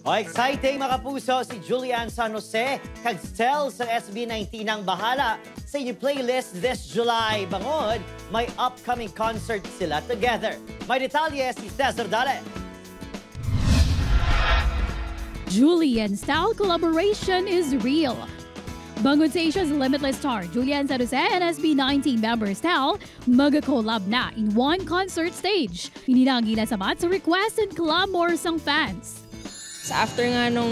O exciting mga kapuso, si Julian San Jose kag Stel sa SB19 ang bahala sa inyong playlist this July. Bangod, may upcoming concert sila together. May detalye si Cesar Dale. Julian Stel collaboration is real. Bangod sa Asia's Limitless star, Julian San Jose and SB19 member Stel mag-collab na in one concert stage. Hindi na ang sabat sa request and clamor sang fans. After nga nung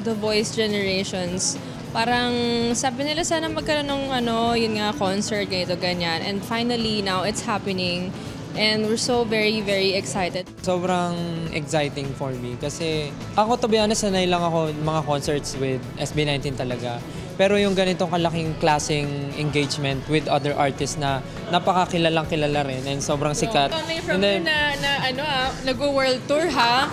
The Voice Generations, parang sabi nila sana magkaroon ng yun nga, concert, ganito, ganyan. And finally, now it's happening. And we're so very, very excited. Sobrang exciting for me kasi ako, to be honest, sanay lang ako mga concerts with SB19 talaga. Pero yung ganitong kalaking klaseng engagement with other artists na napakakilalang kilala rin and sobrang sikat. From then, nag-world tour ha?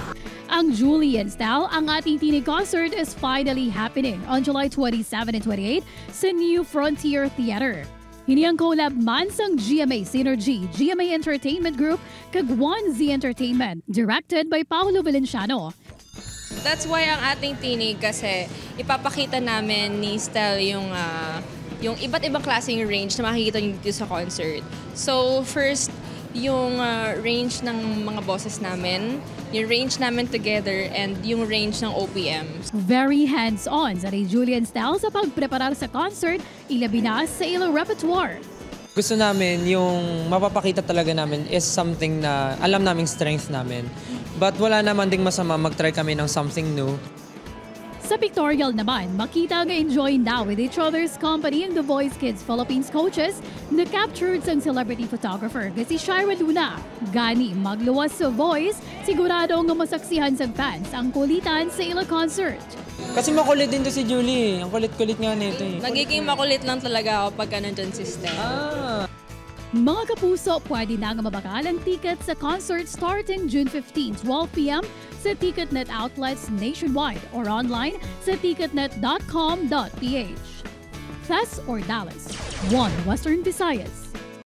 Ang Julian Stel, ang ating tinig concert is finally happening on July 27 and 28 sa New Frontier Theater. Hini ang collab man sang GMA Synergy, GMA Entertainment Group, kag 1Z Entertainment, directed by Paolo Valenciano. That's why ang ating tinig kasi ipapakita namin ni Stel yung iba't ibang klaseng range na makikita niyo dito sa concert. So first, yung range ng mga boses namin, yung range namin together, and yung range ng OPMs. Very hands-on sa Julian Stel sa pagpreparar sa concert, ilabi na sa ilang repertoire. Gusto namin yung mapapakita talaga namin is something na alam naming strength namin. But wala naman ding masama mag-try kami ng something new. Sa pictorial naman, makita nga enjoy na with each other's company ang The Voice Kids Philippines coaches na captured sang celebrity photographer nga si Shira Luna. Gani magluwas sa Voice, sigurado nga masaksihan sa fans ang kulitan sa ila concert. Kasi makulit din to si Julie. Ang kulit-kulit nga nito eh. Magiging makulit lang talaga ako pagka nandyan si Stel. Mga kapuso, pwede na nga mabakal ang ticket sa concert starting June 15, 12 p.m. sa Ticketnet outlets nationwide or online sa ticketnet.com.ph. Thess or Dallas, 1 Western Visayas.